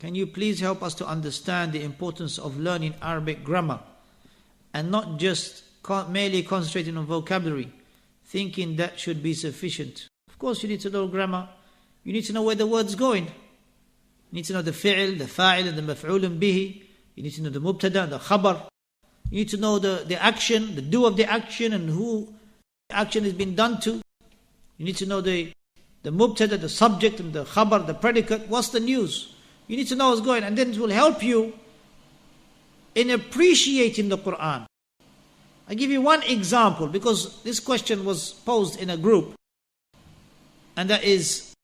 can you please help us to understand the importance of learning Arabic grammar and not just merely concentrating on vocabulary, thinking that should be sufficient? Of course you need to know grammar. You need to know where the word's going. You need to know the fi'l, the fa'il, and the maf'ulun bihi. You need to know the mubtada and the khabar. You need to know the action, the do of the action, and who the action has been done to. You need to know the mubtada, the subject, and the khabar, the predicate. What's the news? You need to know what's going on, and then it will help you in appreciating the Quran. I give you one example, because this question was posed in a group, and that is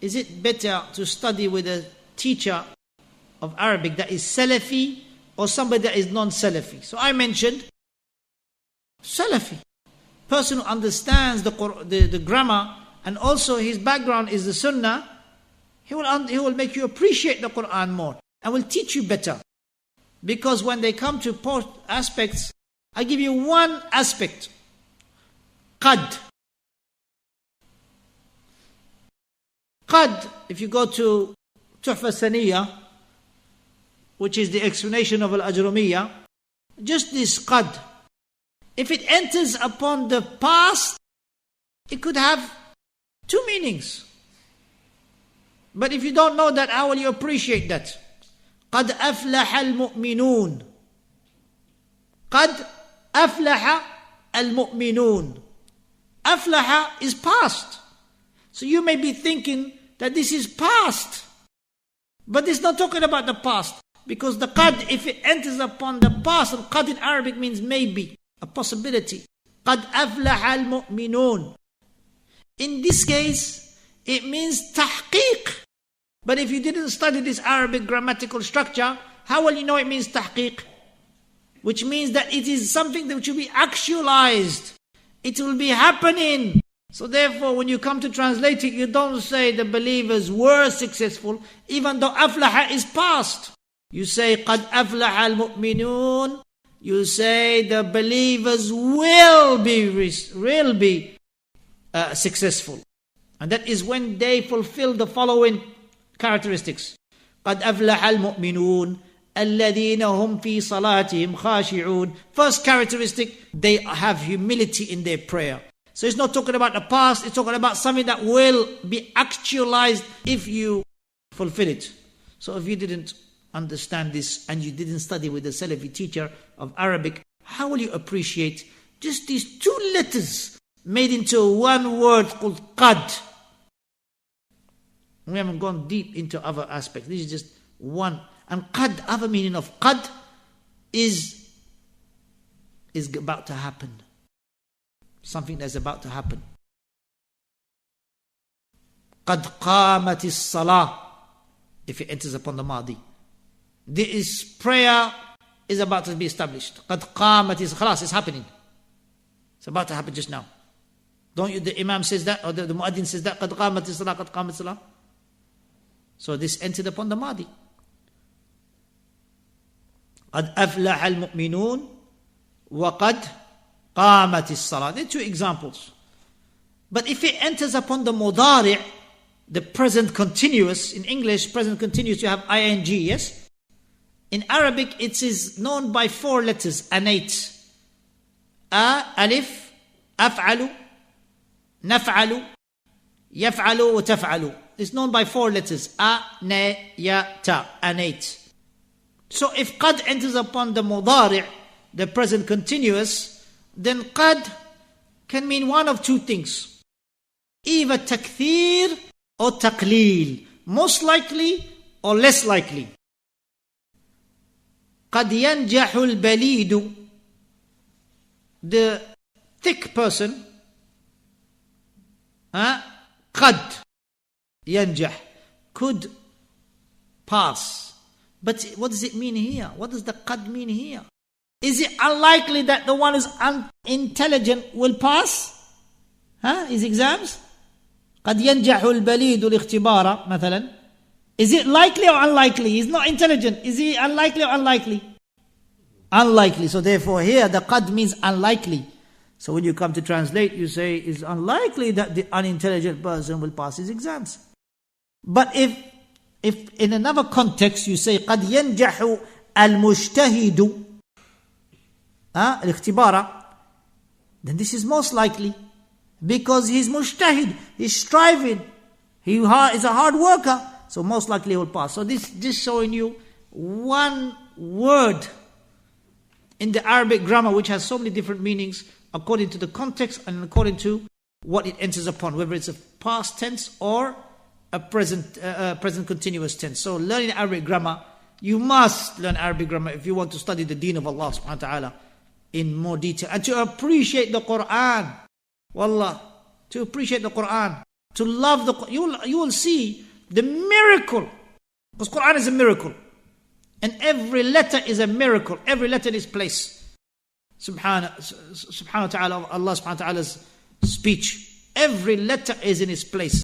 it better to study with a teacher of Arabic that is Salafi or somebody that is non-Salafi? So I mentioned Salafi, person who understands the grammar, and also his background is the Sunnah. He will make you appreciate the Quran more and will teach you better. Because when they come to aspects, I give you one aspect. Qad. Qad, if you go to Tuhfa Saniyah, which is the explanation of Al-Ajrumiyah, just this qad, if it enters upon the past, it could have two meanings. But if you don't know that, how will you appreciate that? قَدْ أَفْلَحَ الْمُؤْمِنُونَ. قَدْ أَفْلَحَ الْمُؤْمِنُونَ. أَفْلَحَ is past. So you may be thinking that this is past. But it's not talking about the past. Because the qad, if it enters upon the past, and qad in Arabic means maybe, a possibility. قَدْ أَفْلَحَ الْمُؤْمِنُونَ. In this case, it means tahqiq. But if you didn't study this Arabic grammatical structure, how will you know it means tahqiq? Which means that it is something that should be actualized. It will be happening. So therefore, when you come to translate it, you don't say the believers were successful, even though aflaha is past. You say, قَدْ أَفْلَحَ الْمُؤْمِنُونَ. You say the believers will be successful. And that is when they fulfill the following characteristics. قَدْ أَفْلَحَ الْمُؤْمِنُونَ الَّذِينَ هُمْ فِي صَلَاتِهِمْ خَاشِعُونَ. First characteristic, they have humility in their prayer. So it's not talking about the past, it's talking about something that will be actualized if you fulfill it. So if you didn't understand this and you didn't study with a Salafi teacher of Arabic, how will you appreciate just these two letters made into one word called qad? We haven't gone deep into other aspects. This is just one. And qad, other meaning of qad is about to happen. Something that's about to happen. قَدْ قَامَتِ الصَّلَاةِ. If it enters upon the Madi. This prayer is about to be established. قَدْ قَامَتِ الصَّلَاةِ. It's happening. It's about to happen just now. Don't you, the Imam says that, or the Muaddin says that, قَدْ قَامَتِ الصَّلَاةِ, قَدْ قَامَتِ الصَّلَاةِ. So this entered upon the Madi. قَدْ أَفْلَحَ الْمُؤْمِنُونَ وَقَدْ قَامَتِ الصَّلَاةِ. There are two examples. But if it enters upon the Mudari', the present continuous, in English, present continuous, you have ing, yes? In Arabic, it is known by four letters, anate. Alif, af'alu, naf'alu, yaf'alu, wa taf'alu. It's known by four letters, na, ya, ta, anate. So if qad enters upon the mudari', the present continuous, then qad can mean one of two things. Either takthir or taqleel. Most likely or less likely. قَدْ يَنْجَحُ الْبَلِيدُ. The thick person, قَدْ يَنْجَحْ, could pass. But what does it mean here? What does the qad mean here? Is it unlikely that the one who's unintelligent will pass? His exams? قَدْ يَنْجَحُ الْبَلِيدُ الْاِخْتِبَارَ مثلا. Is it likely or unlikely? He's not intelligent. Is he unlikely or unlikely? Unlikely. So therefore here the qad means unlikely. So when you come to translate, you say it's unlikely that the unintelligent person will pass his exams. But if If in another context you say قد ينجح المجتهد الاختبار, then this is most likely because he's mujtahid, he's striving, he is a hard worker, so most likely he will pass. So this just showing you one word in the Arabic grammar which has so many different meanings according to the context and according to what it enters upon, whether it's a past tense or a present continuous tense. So learning Arabic grammar, you must learn Arabic grammar if you want to study the deen of Allah subhanahu wa ta'ala in more detail and to appreciate the Quran. Wallah, to appreciate the Quran, to love the Quran. You will see the miracle, because Quran is a miracle and every letter is a miracle, every letter in its place. Subhanahu wa ta'ala, Allah subhanahu wa ta'ala's speech, every letter is in its place.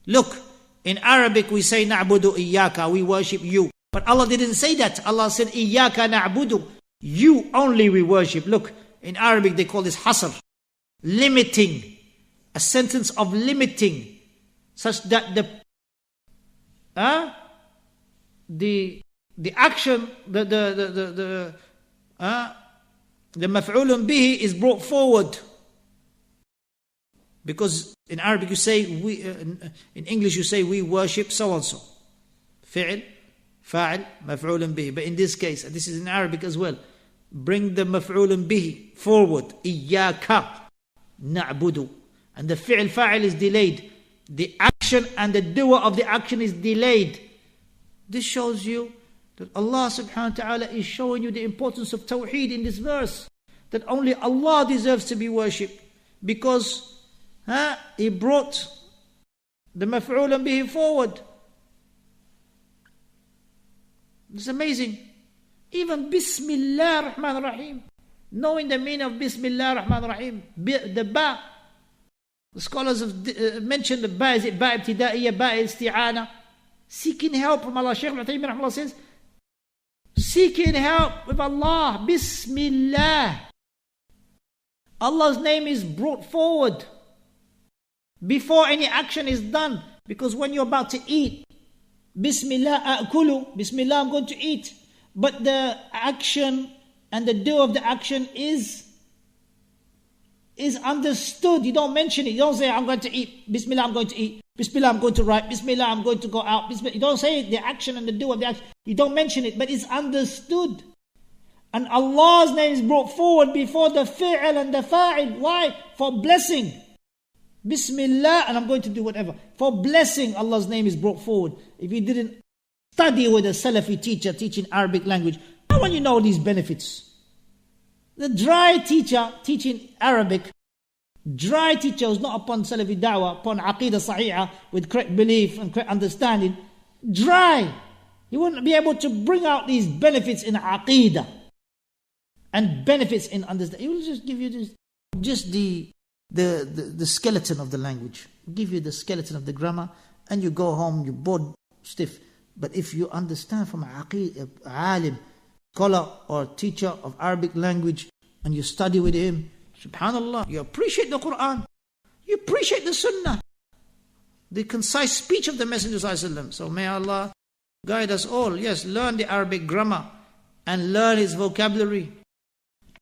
Look, in Arabic we say na'budu iyyaka, we worship you, but Allah didn't say that. Allah said iyyaka na'budu, you only we worship. Look, in Arabic they call this hasr, limiting, a sentence of limiting, such that the action, the maf'ulun bihi is brought forward. Because in Arabic you say, in English you say we worship so and so. Fi'l, fa'il, maf'ulun bihi. But in this case, and this is in Arabic as well, bring the maf'ulun bihi forward. Iyyaka na'budu. And the fi'l, fa'il is delayed. The action and the doer of the action is delayed. This shows you that Allah subhanahu wa ta'ala is showing you the importance of Tawheed in this verse. That only Allah deserves to be worshipped. Because He brought the maf'ulan bihi forward. It's amazing. Even Bismillah Rahman Rahim. Knowing the meaning of Bismillah Rahman Rahim. The ba. The scholars have mentioned the ba. Is it ba ibtida'iyya, ba isti'ana? Seeking help from Allah. Shaykh Al-Uthaymeen Rahimahullah says, seeking help with Allah. Bismillah. Allah's name is brought forward before any action is done. Because when you're about to eat, Bismillah a'kulu, Bismillah I'm going to eat. But the action and the do of the action is understood. You don't mention it. You don't say I'm going to eat, Bismillah I'm going to eat, Bismillah I'm going to write, Bismillah I'm going to go out. Bismillah. You don't say it, the action and the do of the action. You don't mention it, but it's understood. And Allah's name is brought forward before the fi'al and the fa'il. Why? For blessing. Bismillah, and I'm going to do whatever. For blessing, Allah's name is brought forward. If you didn't study with a Salafi teacher teaching Arabic language, how will you know these benefits? The dry teacher teaching Arabic, dry teacher who's not upon Salafi da'wah, upon Aqidah Sahiha, with correct belief and correct understanding, dry. He wouldn't be able to bring out these benefits in Aqidah and benefits in understanding. He will just give you just the skeleton of the language, give you the skeleton of the grammar, and you go home, you're bored stiff. But if you understand from an alim, scholar or teacher of Arabic language, and you study with him, subhanallah, you appreciate the Quran, you appreciate the Sunnah, the concise speech of the Messenger sallallahu alaihi wasallam. So may Allah guide us all. Yes, learn the Arabic grammar and learn its vocabulary.